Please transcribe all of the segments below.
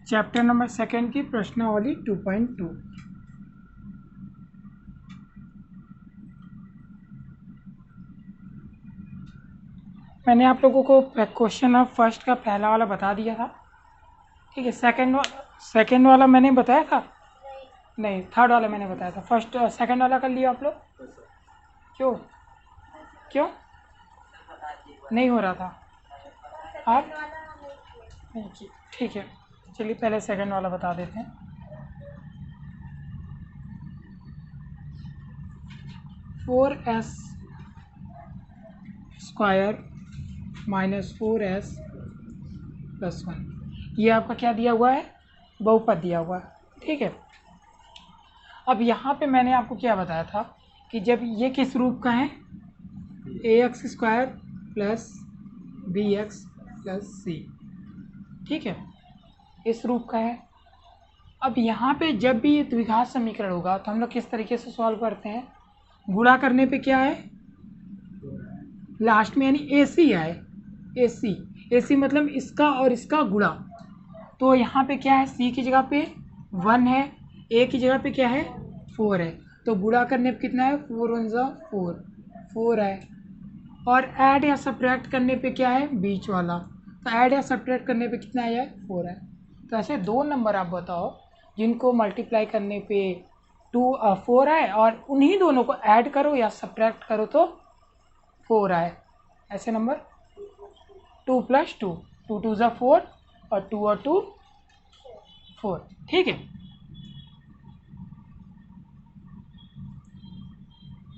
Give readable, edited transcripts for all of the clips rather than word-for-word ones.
Chapter number 2 की प्रश्नावली 2.2। मैंने आप लोगों को क्वेश्चन ऑफ फर्स्ट का पहला वाला बता दिया था, ठीक है। सेकंड वाला मैंने बताया था, नहीं थर्ड वाला मैंने बताया था। फर्स्ट सेकंड वाला कर लिया आप लोग? क्यों क्यों नहीं हो रहा था आप? नहीं, ठीक है, चलिए पहले सेकंड वाला बता देते हैं। Four S square minus 4s plus 1, ये आपका क्या दिया हुआ है? बहुपद दिया हुआ है, ठीक है। अब यहाँ पे मैंने आपको क्या बताया था कि जब ये किस रूप का है, ax square plus bx plus c, ठीक है, इस रूप का है। अब यहाँ पे जब भी ये द्विघात समीकरण होगा तो हम लोग किस तरीके से सॉल्व करते हैं? गुणा करने पे क्या है लास्ट में, यानी AC आए, AC मतलब इसका और इसका गुणा। तो यहाँ पे क्या है, C की जगह पे 1 है, A की जगह पे क्या है 4 है, तो गुणा करने पे कितना है 4 1 जा 4 है। और ऐड या सब्ट्रैक्ट करने पे क्या है बीच वाला, तो ऐड या सब्ट्रैक्ट करने पे कितना आया 4 है। तो ऐसे दो नंबर आप बताओ जिनको मल्टीप्लाई करने पे 4 आए और उन्हीं दोनों को ऐड करो या सब्ट्रैक्ट करो तो 4 आए। ऐसे नंबर 2 + 2, 2 2 जा 4 और 2 और 2 4, ठीक है।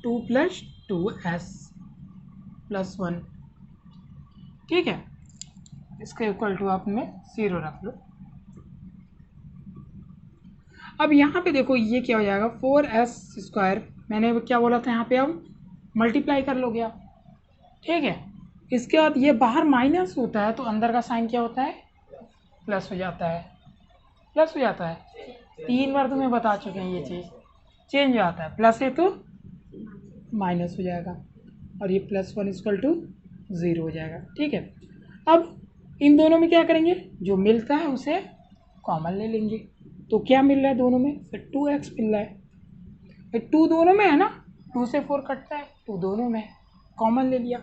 2 + 2s प्लस 1, ठीक है। इसके इक्वल टू आप में 0 रख लो। अब यहाँ पे देखो ये क्या हो जाएगा 4s स्क्वायर, मैंने क्या बोला था यहाँ पे अब मल्टीप्लाई कर लोगे आप, ठीक है। इसके बाद ये बाहर माइनस होता है तो अंदर का साइन क्या होता है प्लस हो जाता है, प्लस हो जाता है। 3 बार तुम्हें बता चुके हैं ये चीज़, चेंज हो जाता है, प्लस है तो माइनस हो जाएगा और ये +1 = 0 हो जाएगा, ठीक है। अब इन दोनों में क्या करेंगे, जो मिलता है उसे कॉमन ले लेंगे। तो क्या मिल रहा है दोनों में, फिर 2x मिल रहा है, फिर 2 दोनों में है ना, 2 से 4 कटता है, 2 दोनों में कॉमन ले लिया।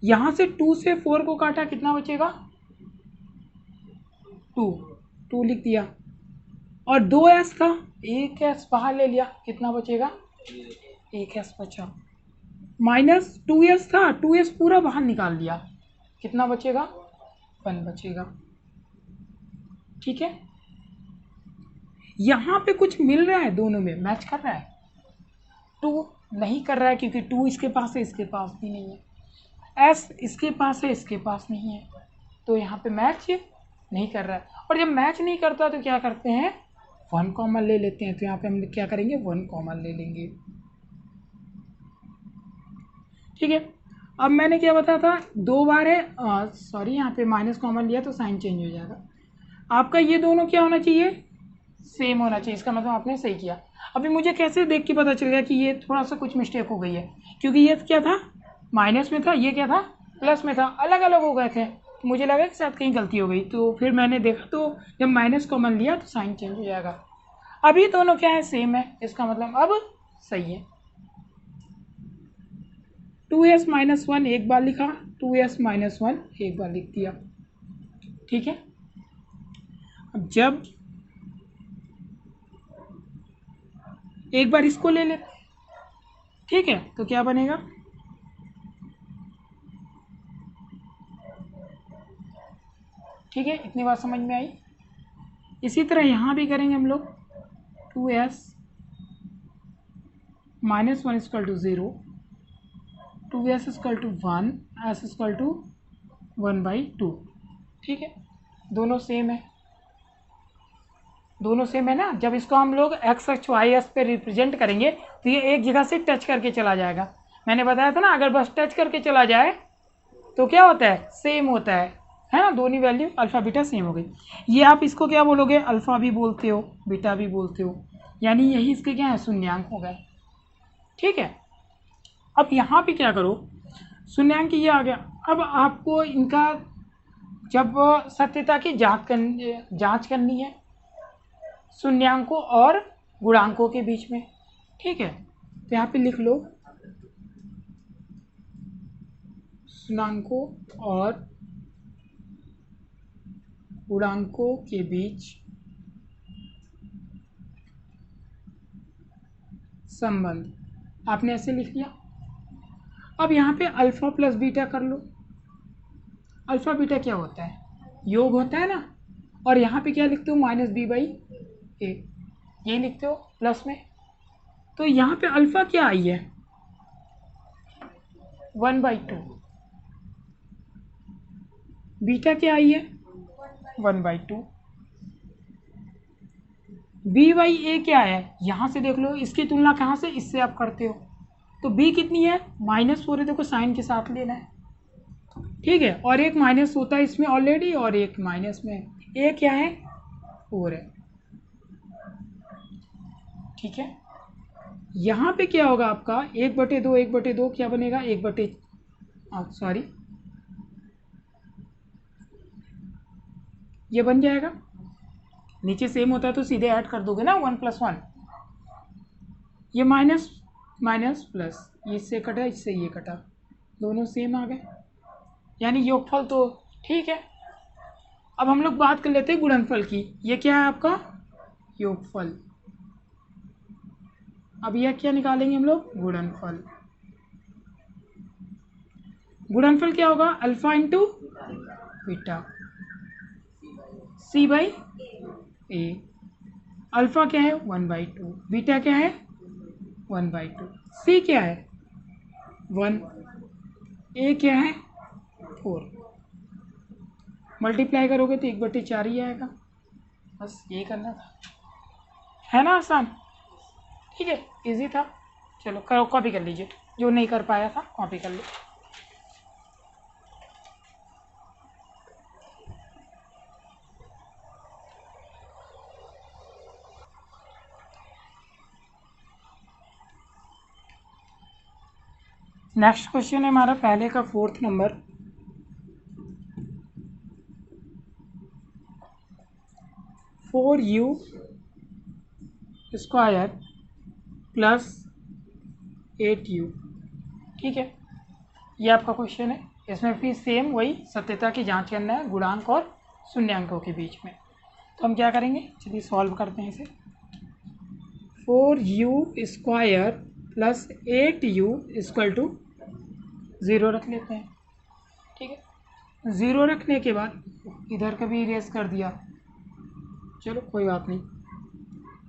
यहाँ से 2 से 4 को काटा, कितना बचेगा 2 लिख दिया। और 2s था, 1s बाहर ले लिया, कितना बचेगा 1s बचा। माइनस 2s था, 2s पूरा बाहर निकाल दिया, कितना बचेगा 1 बचेगा, ठीक है। यहाँ पे कुछ मिल रहा है, दोनों में मैच कर रहा है। 2 नहीं कर रहा है क्योंकि 2 इसके पास है, इसके पास भी नहीं है। s इसके पास है, इसके पास नहीं है, तो यहाँ पे मैच नहीं कर रहा है। और जब मैच नहीं करता तो क्या करते हैं 1 कॉमन ले लेते हैं। तो यहाँ पे हम क्या करेंगे 1 कॉमन ले लेंगे, ठीक है। अब मैंने क्या बताया था 2 बार है, सॉरी यहाँ पे माइनस कॉमन लिया तो साइन चेंज हो जाएगा। आपका ये दोनों क्या होना चाहिए सेम होना चाहिए, इसका मतलब आपने सही किया। अभी मुझे कैसे देख के पता चल गया कि ये थोड़ा सा कुछ मिस्टेक हो गई है, क्योंकि ये क्या था माइनस में था, ये क्या था प्लस में था, अलग अलग हो गए थे। तो मुझे लगा कि शायद कहीं गलती हो गई, तो फिर मैंने देखा तो जब माइनस कॉमन लिया तो साइन चेंज हो जाएगा। अभी दोनों क्या है सेम है, इसका मतलब अब सही है। 2s - 1 एक बार लिखा, 2s - 1 एक बार लिख दिया, ठीक है। अब जब एक बार इसको ले लेते, ठीक है, तो क्या बनेगा ठीक है, इतनी बात समझ में आई। इसी तरह यहाँ भी करेंगे हम लोग 2s - 1 = 0, 2s = 1, s = 1/2, ठीक है। दोनों सेम है, दोनों सेम है ना। जब इसको हम लोग x अक्ष y अक्ष पे रिप्रेजेंट करेंगे तो ये एक जगह से टच करके चला जाएगा। मैंने बताया था ना, अगर बस टच करके चला जाए तो क्या होता है सेम होता है ना, दोनों वैल्यू अल्फ़ा बीटा सेम हो गई। ये आप इसको क्या बोलोगे अल्फ़ा भी बोलते हो बीटा भी बोलते हो, यानी यही इसके क्या है शून्यांक हो गए, ठीक है। अब यहाँ पे क्या करो शून्यांक ये आ गया। अब आपको इनका जब सत्यता की जांच करनी है शून्यांकों और गुणांकों के बीच में। ठीक है, तो यहाँ पे लिख लो शून्यांकों और गुणांकों के बीच संबंध, आपने ऐसे लिख लिया। अब यहाँ पे अल्फा प्लस बीटा कर लो। अल्फा बीटा क्या होता है, योग होता है ना, और यहाँ पे क्या लिखते हो, -b/a, ये लिखते हो प्लस में। तो यहाँ पे अल्फा क्या आई है, 1/2, बीटा क्या आई है, 1/2, b/a क्या है, यहाँ से देख लो, इसकी तुलना कहाँ से, इससे आप करते हो, तो b कितनी है, -4 है, देखो साइन के साथ लेना है। ठीक है, और एक माइनस होता है इसमें ऑलरेडी, और एक माइनस में, a क्या है, 4 है। ठीक है, यहाँ पे क्या होगा आपका 1/2, 1/2 क्या बनेगा, सॉरी, ये बन जाएगा, नीचे सेम होता है तो सीधे ऐड कर दोगे ना, 1 + 1, ये माइनस माइनस प्लस, ये इससे कटा, इससे ये कटा, दोनों सेम आ गए, यानी योगफल तो ठीक है। अब हम लोग बात कर लेते हैं गुणनफल की। ये क्या है आपका, योगफल। अब यह क्या निकालेंगे हम लोग, गुणनफल। गुणनफल क्या होगा, alpha into beta, c/a। Alpha क्या है, 1/2, बीटा क्या है, 1/2, c क्या है, 1, a क्या है, 4। मल्टीप्लाई करोगे तो 1/4 ही आएगा, बस यही करना था, है ना, आसान। ठीक है, इजी था। चलो करो, कॉपी कर लीजिए, जो नहीं कर पाया था कॉपी कर लो। नेक्स्ट क्वेश्चन है हमारा पहले का 4th number. Four you square plus 8u। ठीक है, ये आपका क्वेश्चन है। इसमें भी सेम वही सत्यता की जांच करना है गुणांक और शून्यांकों के बीच में। तो हम क्या करेंगे, चलिए सॉल्व करते हैं इसे। 4u स्क्वायर प्लस 8u = 0 रख लेते हैं। ठीक है, 0 रखने के बाद इधर का भी इरेज कर दिया, चलो कोई बात नहीं।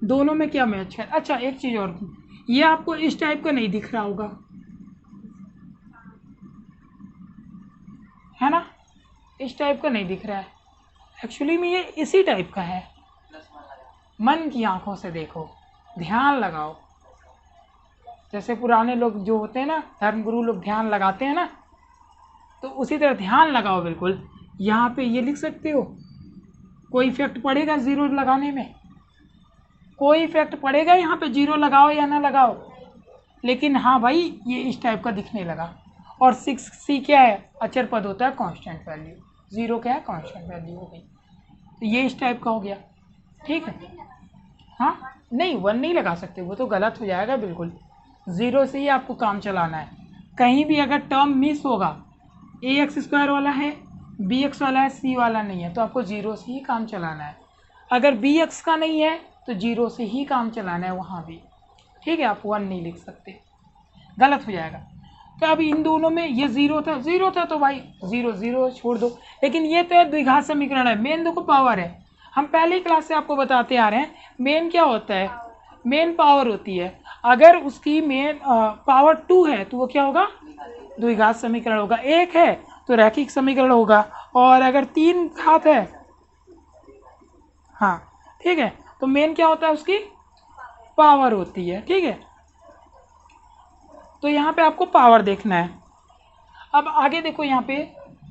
दोनों में क्या मैच है, अच्छा एक चीज़ और, ये आपको इस टाइप का नहीं दिख रहा होगा, है ना, इस टाइप का नहीं दिख रहा है, एक्चुअली में ये इसी टाइप का है। मन की आंखों से देखो, ध्यान लगाओ, जैसे पुराने लोग जो होते हैं ना, धर्मगुरु लोग ध्यान लगाते हैं ना, तो उसी तरह ध्यान लगाओ बिल्कुल। यहाँ पे ये लिख सकते हो, कोई इफेक्ट पड़ेगा 0 लगाने में, कोई इफेक्ट पड़ेगा यहाँ पे 0 लगाओ या ना लगाओ, लेकिन हाँ भाई ये इस टाइप का दिखने लगा। और 6c क्या है, अचर पद होता है, कांस्टेंट वैल्यू, 0 क्या है, कांस्टेंट वैल्यू हो गई, तो ये इस टाइप का हो गया। ठीक है, हाँ नहीं 1 नहीं लगा सकते, वो तो गलत हो जाएगा बिल्कुल, 0 से ही आपको काम चलाना है। कहीं भी अगर टर्म मिस होगा, ax² वाला है, bx वाला है, c वाला नहीं है, तो आपको 0 से ही काम चलाना है। अगर bx का नहीं है तो 0 से ही काम चलाना है वहाँ भी। ठीक है, आप 1 नहीं लिख सकते, गलत हो जाएगा। तो अब इन दोनों में ये 0 था तो भाई 0 0 छोड़ दो, लेकिन ये तो द्विघात समीकरण है, मेन देखो पावर है, हम पहली क्लास से आपको बताते आ रहे हैं मेन क्या होता है, मेन पावर होती है। अगर उसकी मेन पावर 2 है तो वो क्या होगा, द्विघात समीकरण होगा, 1 है तो रैखिक समीकरण होगा, और अगर 3 घात है, हाँ ठीक है, तो मेन क्या होता है, उसकी पावर होती है। ठीक है, तो यहाँ पे आपको पावर देखना है। अब आगे देखो यहाँ पे,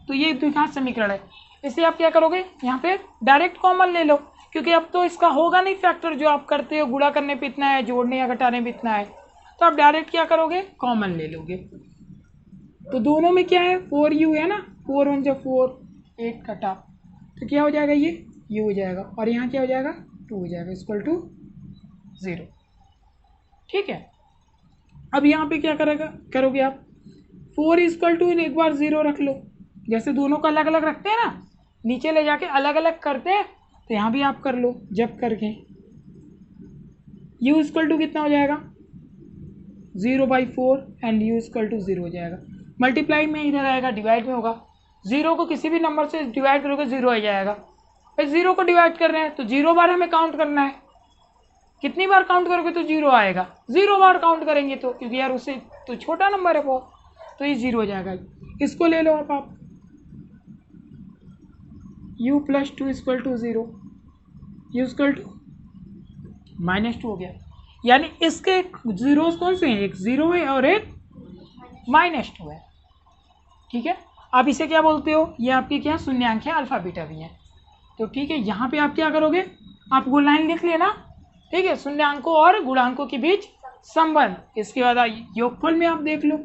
तो ये द्विघात समीकरण है, इसे आप क्या करोगे, यहाँ पे डायरेक्ट कॉमन ले लो, क्योंकि अब तो इसका होगा नहीं फैक्टर, जो आप करते हो गुणा करने पे इतना है, जोड़ने या घटाने पे इतना है, तो आप डायरेक्ट क्या करोगे, कॉमन ले लोगे। तो दोनों में क्या है, 4u है ना, 4 1 4, 8 कटा, तो क्या हो जाएगा, ये हो जाएगा, और यहाँ क्या हो जाएगा 2 हो जाएगा इक्वल टू 0। ठीक है, अब यहाँ पे क्या करोगे आप, 4 इक्वल टू एक बार 0 रख लो, जैसे दोनों को अलग अलग रखते हैं ना, नीचे ले जाके अलग अलग करते हैं, तो यहाँ भी आप कर लो जब करके। u इक्वल टू कितना हो जाएगा 0/4 एंड u इक्वल टू 0 हो जाएगा। मल्टीप्लाई में इधर आएगा, डिवाइड में होगा, 0 को किसी भी नंबर से डिवाइड करोगे 0 आ जाएगा। भाई 0 को डिवाइड कर रहे हैं तो 0 बार हमें काउंट करना है, कितनी बार काउंट करोगे तो 0 आएगा, 0 बार काउंट करेंगे तो, क्योंकि यार उससे तो छोटा नंबर है बहुत, तो ये 0 हो जाएगा। इसको ले लो आप u + 2 equal to 0, u equal to -2 हो गया। यानी इसके जीरोस कौन से हैं, एक 0 है और एक -2 है। ठीक है, आप इसे क्या बोलते हो, ये आपके क्या शून्यांक है, अल्फा बीटा भी है। तो ठीक है, यहाँ पे आप क्या करोगे, आप वो लाइन लिख लेना। ठीक है, शून्यांकों और गुणांकों के बीच संबंध, इसके बाद योगफल में आप देख लो,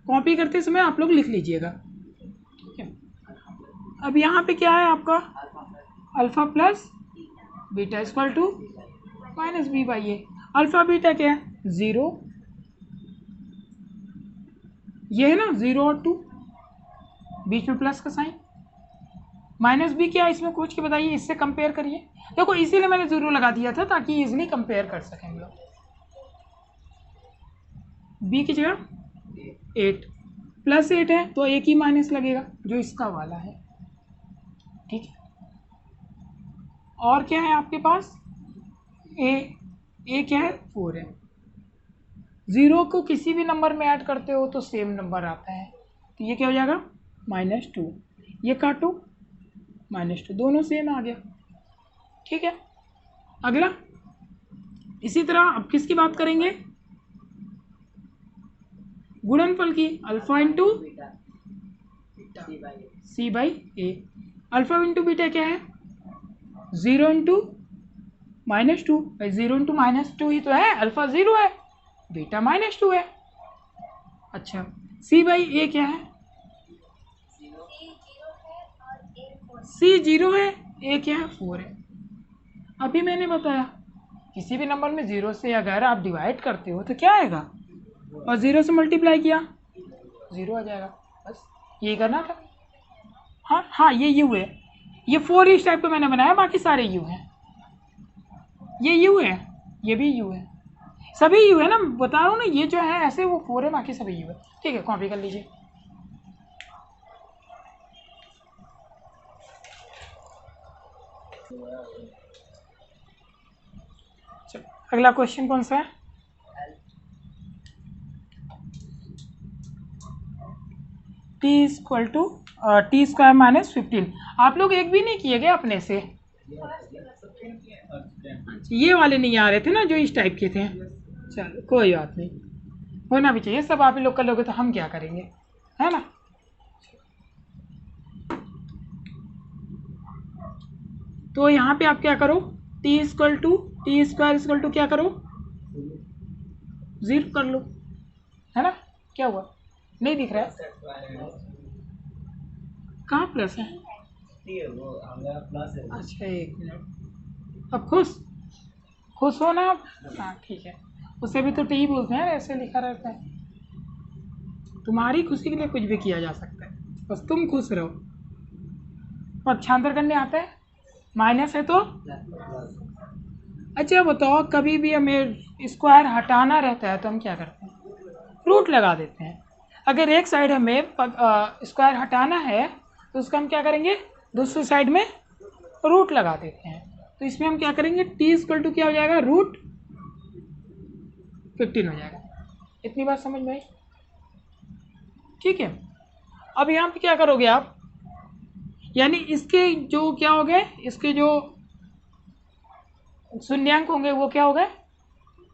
कॉपी करते समय आप लोग लिख लीजिएगा। ठीक है, अब यहाँ पे क्या है आपका alpha plus beta equal to -b/a। Alpha beta क्या है 0, ये है ना 0 और 2, बीच में प्लस का साइन, -b क्या है इसमें पूछ के बताइए, इससे कंपेयर करिए। देखो इसीलिए मैंने 0 लगा दिया था ताकि इजीली कंपेयर कर सकें हम लोग। b की जगह 8 +8 है तो एक ही माइनस लगेगा जो इसका वाला है। ठीक है, और क्या है आपके पास, a क्या है 4 है। 0 को किसी भी नंबर में ऐड करते हो तो सेम नंबर आता है, तो ये क्या हो जाएगा -2, ये काटो -2, दोनों सेम आ गया। ठीक है, अगला इसी तरह अब किसकी बात करेंगे, गुणनफल की, alpha into c/a। Alpha into beta क्या है 0 इंटू -2, भाई 0 इंटू -2 ही तो है, अल्फा 0 है, बीटा -2 है। अच्छा, c/a क्या है, c 0 है, a क्या है 4 है। अभी मैंने बताया किसी भी नंबर में 0 से अगर आप डिवाइड करते हो तो क्या आएगा, और 0 से मल्टीप्लाई किया 0 आ जाएगा, बस ये करना था। हाँ ये u है, ये 4 इस टाइप का मैंने बनाया, बाकी सारे u हैं, ये u है, ये भी u है, सभी u है ना, बता रहा हूँ ना, ये जो है ऐसे वो 4 है, बाकी सभी u है। ठीक है, कॉपी कर लीजिए। चलो अगला क्वेश्चन कौन सा है, t² -15। आप लोग एक भी नहीं किए गए अपने से, ये वाले नहीं आ रहे थे ना जो इस टाइप के थे। चलो कोई बात नहीं, होना भी चाहिए, सब आप ही लोग कर लोगे तो हम क्या करेंगे, है ना। तो यहाँ पे आप क्या करो, t² क्या करो 0 कर लो, है ना। क्या हुआ, नहीं दिख रहा है, कहाँ प्लस है, अच्छा एक मिनट, अब खुश हो ना आप, हाँ ठीक है, उसे भी तो टी बोलते हैं, ऐसे लिखा रहता है। तुम्हारी खुशी के लिए कुछ भी किया जा सकता है, बस तुम खुश रहो। पक्षांतर करने आता है, माइनस है तो, अच्छा बताओ, कभी भी हमें स्क्वायर हटाना रहता है तो हम क्या करते हैं, रूट लगा देते हैं। अगर एक साइड हमें स्क्वायर हटाना है तो उसका हम क्या करेंगे, दूसरी साइड में रूट लगा देते हैं। तो इसमें हम क्या करेंगे, t क्या हो जाएगा √15 हो जाएगा। इतनी बात समझ में आई, ठीक है। अब यहाँ पे क्या करोगे आप, यानी इसके जो क्या हो गए, इसके जो शून्यांक होंगे वो क्या हो गए,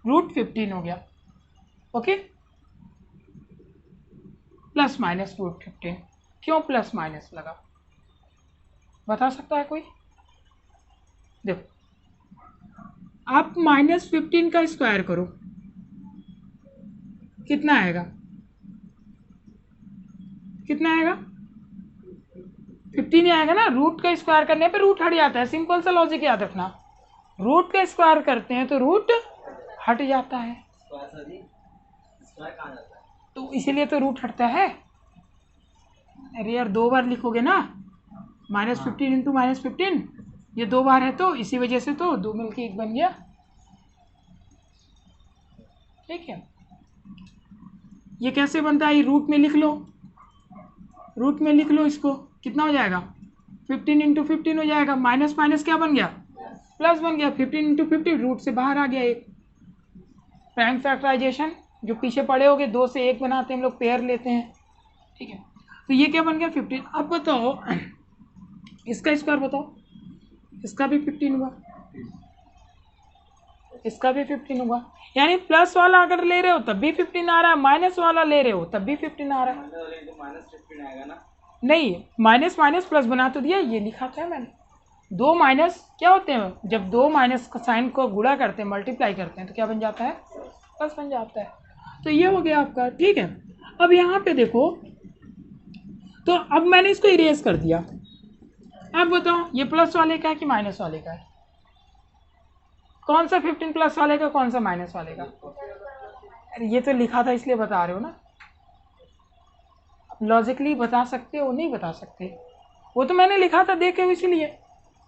√15 हो गया, ओके, ±√15। क्यों प्लस माइनस लगा, बता सकता है कोई, देखो आप -15 का स्क्वायर करो, कितना आएगा, कितना आएगा 15 ही आएगा ना, रूट का स्क्वायर करने पे रूट हट जाता है, सिंपल सा लॉजिक याद रखना, रूट का स्क्वायर करते हैं तो रूट हट जाता है, तो इसीलिए तो रूट हटता है। अरे यार 2 बार लिखोगे ना, -15 इंटू -15, ये 2 बार है तो इसी वजह से तो 2 मिलके 1 बन गया। ठीक है, ये कैसे बनता है, रूट में लिख लो, रूट में लिख लो, इसको कितना हो जाएगा 15 इंटू 15 हो जाएगा, माइनस माइनस क्या बन गया, प्लस बन गया, 15 इंटू 15 रूट से बाहर आ गया एक। प्राइम फैक्टराइजेशन जो पीछे पड़े होगे, 2 से 1 बनाते हैं हम लोग, पेयर लेते हैं। ठीक है, तो ये क्या बन गया 15। अब बताओ इसका स्क्वायर बताओ, इसका भी 15 हुआ, इसका भी 15 हुआ, यानी प्लस वाला अगर ले रहे हो तब भी 15 आ रहा है, माइनस वाला ले रहे हो तब भी 15 आ रहा है। -15 आएगा ना, नहीं, माइनस माइनस प्लस बना तो दिया, ये लिखा था मैंने। 2 माइनस क्या होते हैं, जब 2 माइनस का साइन को गुणा करते हैं, मल्टीप्लाई करते हैं तो क्या बन जाता है, प्लस बन जाता है। तो ये हो गया आपका। ठीक है, अब यहाँ पे देखो, तो अब मैंने इसको इरेज कर दिया। अब बताओ ये प्लस वाले का है कि माइनस वाले का है, कौन सा 15 प्लस वाले का, कौन सा माइनस वाले का। अरे ये तो लिखा था इसलिए बता रहे हो ना, लॉजिकली बता सकते हो, नहीं बता सकते, वो तो मैंने लिखा था देखे हो इसीलिए।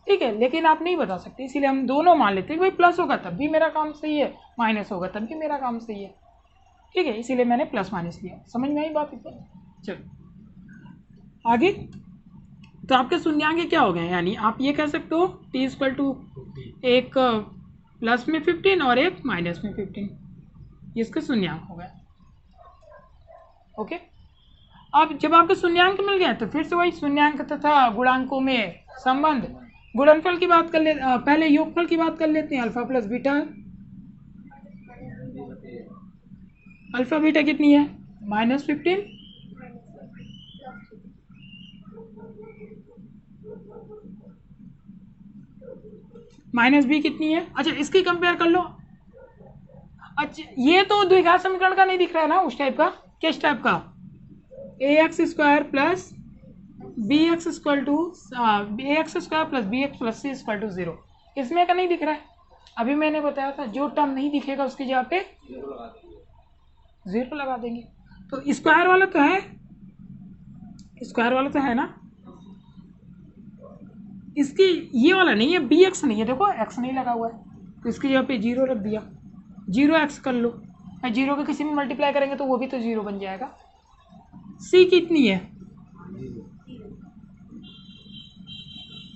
ठीक है, लेकिन आप नहीं बता सकते, इसीलिए हम दोनों मान लेते हैं भाई प्लस होगा तब भी मेरा काम सही है, माइनस होगा तब भी मेरा काम सही है। ठीक है, इसीलिए मैंने प्लस माइनस लिया। समझ में आई बात इतना। चलो आगे, तो आपके शून्यांक क्या हो गए, यानी आप ये कह सकते हो t इक्वल टू एक प्लस में 15 और एक माइनस में 15, ये इसके शून्यांक हो गए। ओके, अब जब आपको शून्यांक मिल गया तो फिर से वही शून्यांक तथा गुणांकों में संबंध, गुणनफल की बात कर ले, पहले योगफल की बात कर लेते हैं। Alpha plus beta, alpha beta कितनी है, -15, माइनस बी कितनी है। अच्छा, इसकी कंपेयर कर लो। अच्छा, ये तो द्विघात समीकरण का नहीं दिख रहा है ना, उस टाइप का, किस टाइप का, ax² plus bx equal to ax² plus bx plus c equal to 0, इसमें का नहीं दिख रहा है। अभी मैंने बताया था जो टर्म नहीं दिखेगा उसकी जगह पे 0 लगा देंगे। तो स्क्वायर वाला तो है, स्क्वायर वाला तो है ना, इसकी ये वाला नहीं है, bx नहीं है, देखो x नहीं लगा हुआ है, तो इसकी जगह पे 0 रख दिया, 0x कर लो, 0 के किसी में मल्टीप्लाई करेंगे तो वो भी तो 0 बन जाएगा। c कितनी है,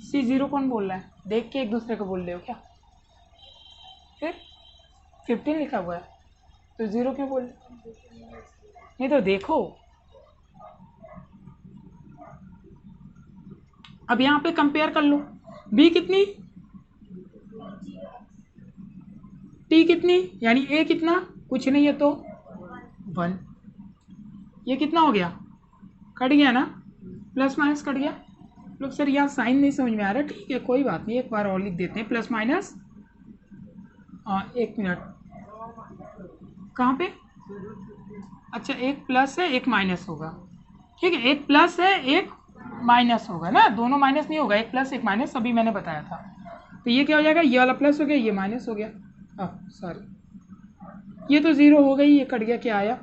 c 0 कौन बोल रहा है, देख के एक दूसरे को बोल रहे हो क्या, फिर 15 लिखा हुआ है तो 0 क्यों बोल रहे, नहीं तो देखो। अब यहाँ पे कंपेयर कर लो, b कितनी, t कितनी, यानी a कितना, कुछ नहीं है तो 1, ये कितना हो गया, कट गया ना, प्लस माइनस कट गया। लोग सर यहाँ साइन नहीं समझ में आ रहा, ठीक है कोई बात नहीं, एक बार और लिख देते हैं, प्लस माइनस, एक मिनट, कहाँ पे, अच्छा एक प्लस है एक माइनस होगा, ठीक है, एक प्लस है एक माइनस होगा ना, दोनों माइनस नहीं होगा, एक प्लस एक माइनस, अभी मैंने बताया था। तो ये क्या हो जाएगा, ये वाला प्लस हो गया, ये माइनस हो गया, सॉरी ये तो 0 हो गई, ये कट गया, क्या आया,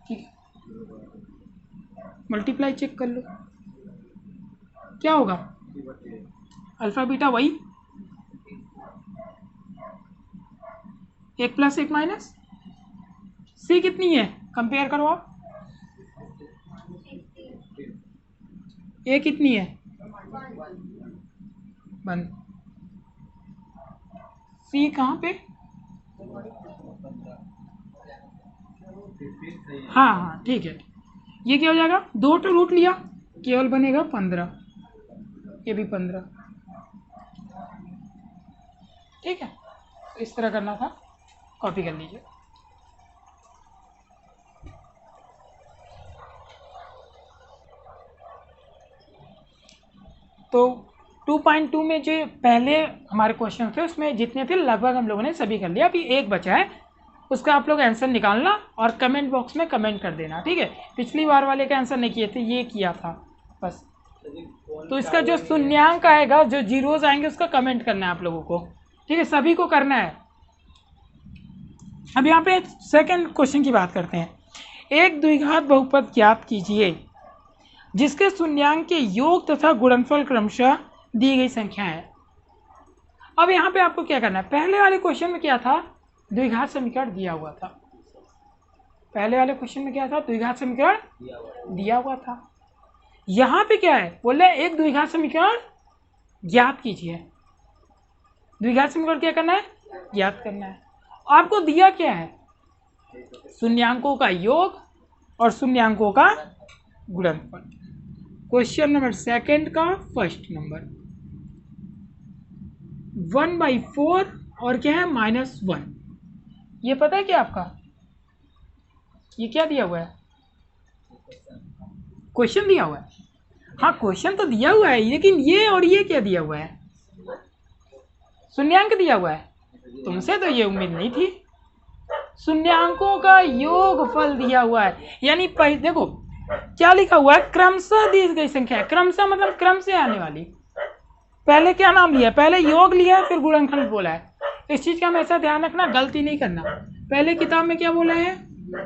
ठीक है, मल्टीप्लाई चेक कर लो क्या होगा, अल्फा बीटा वही, एक प्लस एक माइनस, सी कितनी है, कंपेयर करो आप, ए कितनी है, 1, सी कहाँ पे, हाँ हाँ ठीक है, ये क्या हो जाएगा, 2 तो रूट लिया, केवल बनेगा 15, ये भी 15, ठीक है, इस तरह करना था, कॉपी कर लीजिए। तो 2.2 में जो पहले हमारे क्वेश्चन थे उसमें जितने थे लगभग हम लोगों ने सभी कर लिया, अभी एक बचा है, उसका आप लोग आंसर निकालना और कमेंट बॉक्स में कमेंट कर देना, ठीक है। पिछली बार वाले का आंसर नहीं किए थे, ये किया था बस। तो इसका जो शून्यांक आएगा, जो जीरोज आएंगे, उसका कमेंट करना है आप लोगों को, ठीक है, सभी को करना है। अब यहाँ पे सेकंड क्वेश्चन की बात करते हैं। एक द्विघात बहुपद ज्ञात कीजिए जिसके शून्यांक के योग तथा गुणनफल क्रमशः दी गई संख्या है। अब यहाँ पे आपको क्या करना है, पहले वाले क्वेश्चन में क्या था, द्विघात समीकरण दिया हुआ था। पहले वाले क्वेश्चन में क्या था, द्विघात समीकरण दिया हुआ था। यहाँ पे क्या है, बोले एक द्विघात समीकरण ज्ञात कीजिए। द्विघात समीकरण क्या करना है, ज्ञात करना है। आपको दिया क्या है, शून्यांकों का योग और शून्यांकों का गुणनफल। क्वेश्चन नंबर सेकंड का फर्स्ट नंबर 1/4 और क्या है -1। ये पता है क्या आपका, ये क्या दिया हुआ है, क्वेश्चन दिया हुआ है। हाँ क्वेश्चन तो दिया हुआ है, लेकिन ये और ये क्या दिया हुआ है, शून्यांक दिया हुआ है। तुमसे तो ये उम्मीद नहीं थी। शून्यांकों का योगफल दिया हुआ है, यानी देखो क्या लिखा हुआ है, क्रमशः दी गई संख्या है। क्रमशः मतलब क्रम से आने वाली। पहले क्या नाम लिया, पहले योग लिया फिर गुणनफल बोला है। इस चीज का हमेशा ध्यान रखना, गलती नहीं करना। पहले किताब में क्या बोला है,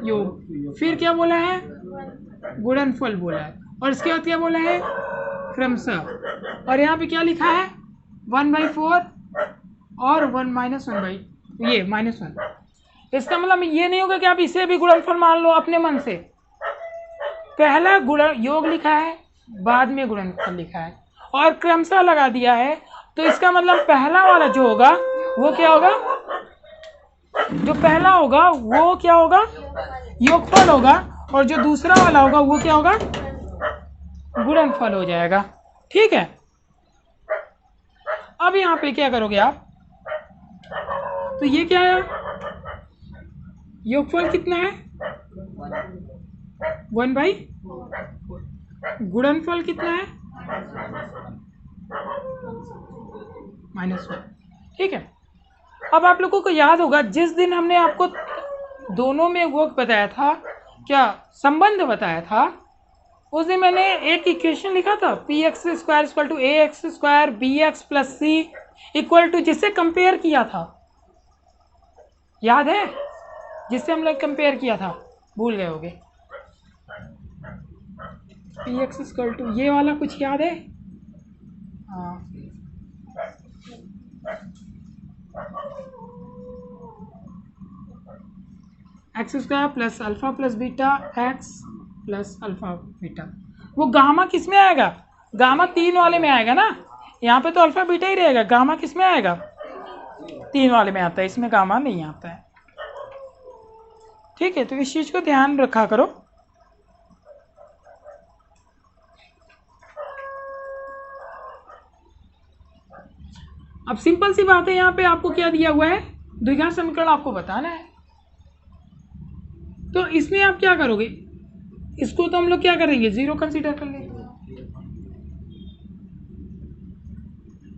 योग, फिर क्या बोला है, गुणनफल बोला है, और इसके बाद क्या बोला है, क्रमशः। और यहाँ पे क्या लिखा है, 1/4 और 1 ये -1। इसका मतलब ये नहीं होगा कि आप इसे भी गुणनफल मान लो अपने मन से। पहला योग लिखा है, बाद में गुणनफल लिखा है, और क्रमशः लगा दिया है। तो इसका मतलब पहला वाला जो होगा वो क्या होगा, जो पहला होगा वो क्या होगा, योगफल होगा, और जो दूसरा वाला होगा वो क्या होगा, गुणनफल हो जाएगा, ठीक है। अब यहाँ पे क्या करोगे आप, तो ये क्या है, योगफल कितना है 1/, गुणनफल कितना है -1, ठीक है। अब आप लोगों को याद होगा जिस दिन हमने आपको दोनों में वो बताया था, क्या संबंध बताया था, उस दिन मैंने एक इक्वेशन लिखा था, px² = ax² bx + c = जिससे कंपेयर किया था, याद है, जिससे हम लोग कंपेयर किया था, भूल गए होगे। px ये वाला कुछ याद है, हाँ, x² + α + बीटा x + α बीटा। वो गामा किस में आएगा, गामा 3 वाले में आएगा ना, यहाँ पे तो अल्फा बीटा ही रहेगा, गामा किस में आएगा, 3 वाले में आता है, इसमें गामा नहीं आता है, ठीक है। तो इस चीज को ध्यान रखा करो। अब सिंपल सी बात है, यहाँ पे आपको क्या दिया हुआ है, द्विघात समीकरण आपको बताना है। तो इसमें आप क्या करोगे, इसको तो हम लोग क्या करेंगे, 0 कंसीडर कर लेंगे।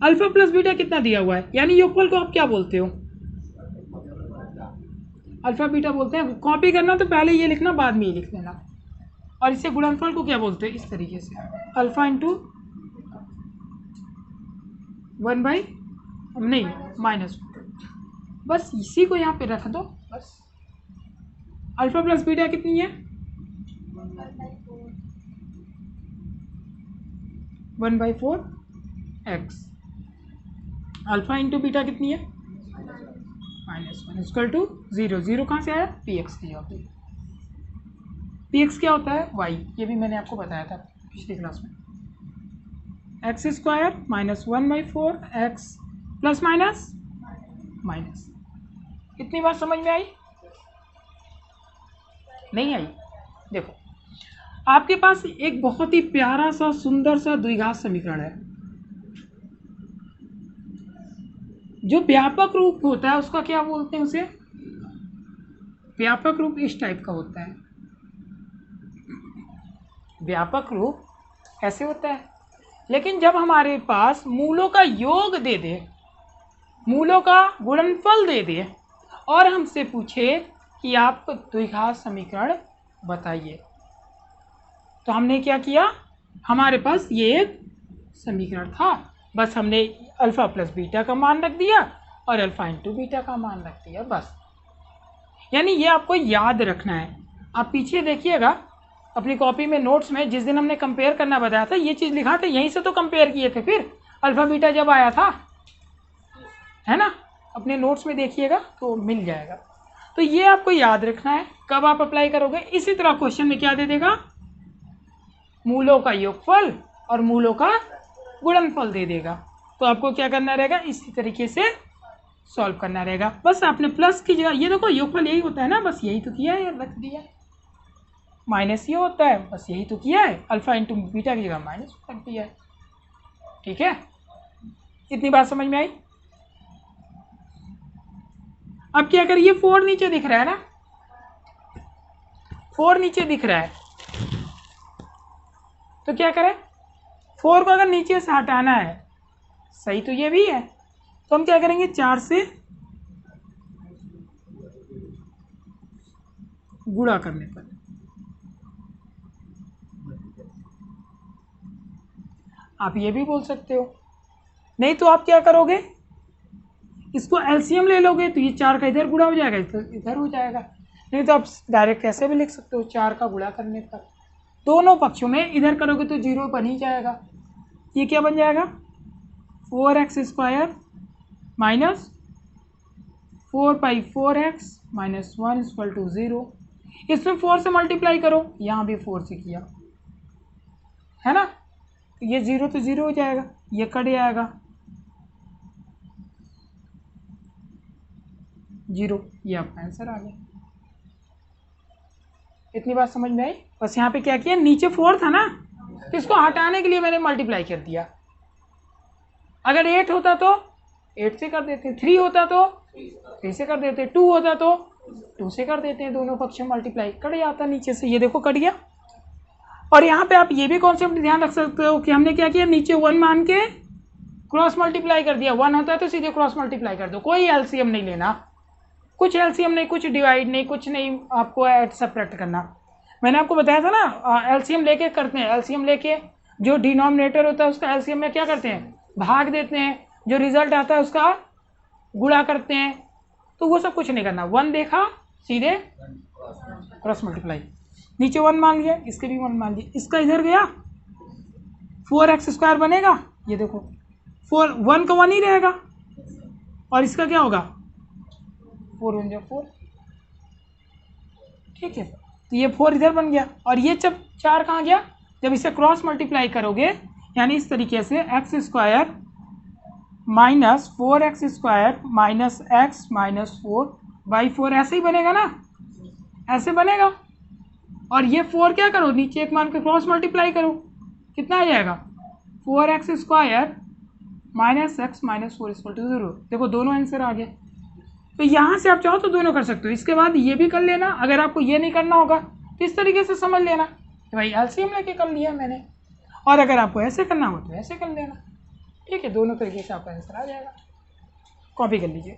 अल्फा + बीटा कितना दिया हुआ है, यानी योगफल को आप क्या बोलते हो, अल्फा बीटा बोलते हैं। कॉपी करना तो पहले ये लिखना, बाद में ये लिख लेना। और इसे गुणनफल को क्या बोलते हैं, इस तरीके से, अल्फा × 1/, नहीं -1, बस इसी को यहाँ पे रख दो बस। अल्फा + बीटा कितनी है, 1/4x। अल्फा × बीटा कितनी है, -1 = 0। 0 कहाँ से आया, px की जगह पे। px क्या होता है, y, ये भी मैंने आपको बताया था पिछली क्लास में। x² - 1/4x ± कितनी बार समझ में आई, नहीं आई। देखो आपके पास एक बहुत ही प्यारा सा सुंदर सा द्विघात समीकरण है, जो व्यापक रूप होता है उसका क्या बोलते हैं, उसे व्यापक रूप इस टाइप का होता है। व्यापक रूप ऐसे होता है, लेकिन जब हमारे पास मूलों का योग दे दे, मूलों का गुणनफल दे दे, और हमसे पूछे कि आप द्विघात समीकरण बताइए। तो हमने क्या किया, हमारे पास ये एक समीकरण था, बस हमने अल्फ़ा प्लस बीटा का मान रख दिया और अल्फ़ा इंटू बीटा का मान रख दिया बस। यानी ये आपको याद रखना है। आप पीछे देखिएगा अपनी कॉपी में नोट्स में, जिस दिन हमने कंपेयर करना बताया था ये चीज़ लिखा था, यहीं से तो कंपेयर किए थे फिर अल्फ़ा बीटा जब आया था, है ना। अपने नोट्स में देखिएगा तो मिल जाएगा। तो ये आपको याद रखना है, कब आप अप्लाई करोगे। इसी तरह क्वेश्चन में क्या दे देगा, मूलों का योगफल और मूलों का गुणनफल दे देगा। तो आपको क्या करना रहेगा, इसी तरीके से सॉल्व करना रहेगा। बस आपने प्लस की जगह, ये देखो योगफल यही होता है ना, बस यही तो किया है, रख दिया। माइनस ये होता है, बस यही तो किया है, अल्फा इंटू बीटा की जगह माइनस रख दिया है। ठीक है, इतनी बात समझ में आई। अब क्या करिए, 4 नीचे दिख रहा है ना, 4 नीचे दिख रहा है, तो क्या करें, 4 को अगर नीचे से हटाना है, सही तो ये भी है, तो हम क्या करेंगे, 4 से गुणा करने पर। आप ये भी बोल सकते हो, नहीं तो आप क्या करोगे, इसको एलसीएम ले लोगे, तो ये 4 का इधर गुणा हो जाएगा, इधर हो जाएगा। नहीं तो आप डायरेक्ट ऐसे भी लिख सकते हो, 4 का गुणा करने पर दोनों पक्षों में इधर करोगे तो 0 बन ही जाएगा। ये क्या बन जाएगा, 4x² माइनस 4/4x माइनस 1 = 0। इसमें 4 से मल्टीप्लाई करो, यहाँ भी 4 से किया है ना, तो ये 0 तो 0 हो जाएगा, ये कट जाएगा 0, ये आपका आंसर आ गया। इतनी बात समझ में आई। बस यहाँ पे क्या किया, नीचे 4 था ना, तो इसको हटाने के लिए मैंने मल्टीप्लाई कर दिया। अगर 8 होता तो 8 से कर देते, 3 होता तो 3 से कर देते, 2 होता तो 2 से कर देते हैं, दोनों पक्ष मल्टीप्लाई, कट जाता नीचे से, ये देखो कट गया। और यहाँ पे आप ये भी कॉन्सेप्ट ध्यान रख सकते हो कि हमने क्या किया, नीचे 1 मान के क्रॉस मल्टीप्लाई कर दिया, 1 होता है तो सीधे क्रॉस मल्टीप्लाई कर दो, कोई एलसीएम नहीं लेना, कुछ एलसीएम नहीं, कुछ डिवाइड नहीं, कुछ नहीं आपको ऐड सब्ट्रैक्ट करना। मैंने आपको बताया था ना, एलसीएम लेके करते हैं, एलसीएम लेके जो डिनोमिनेटर होता है उसका एलसीएम में क्या करते हैं, भाग देते हैं, जो रिजल्ट आता है उसका गुणा करते हैं। तो वो सब कुछ नहीं करना, 1 देखा सीधे क्रॉस मल्टीप्लाई, नीचे 1 मान लिया, इसके भी 1 मान लिया, इसका इधर गया 4x² बनेगा, ये देखो 1 का 1 ही रहेगा, और इसका क्या होगा 4 1 4। ठीक है, तो ये 4 इधर बन गया, और ये जब 4 कहाँ गया, जब इसे क्रॉस मल्टीप्लाई करोगे, यानी इस तरीके से x² minus 4x² minus x minus 4/4 ऐसे ही बनेगा ना, ऐसे बनेगा। और ये 4 क्या करो, नीचे एक मान के क्रॉस मल्टीप्लाई करो, कितना आ जाएगा 4x² माइनस x माइनस 4 = 0। देखो दोनों आंसर आ गए। तो यहाँ से आप चाहो तो दोनों कर सकते हो, इसके बाद ये भी कर लेना। अगर आपको ये नहीं करना होगा तो इस तरीके से समझ लेना कि भाई एलसीएम लेके कर लिया मैंने, और अगर आपको ऐसे करना हो तो ऐसे कर लेना। ठीक है, दोनों तरीके से आपका आंसर आ जाएगा। कॉपी कर लीजिए।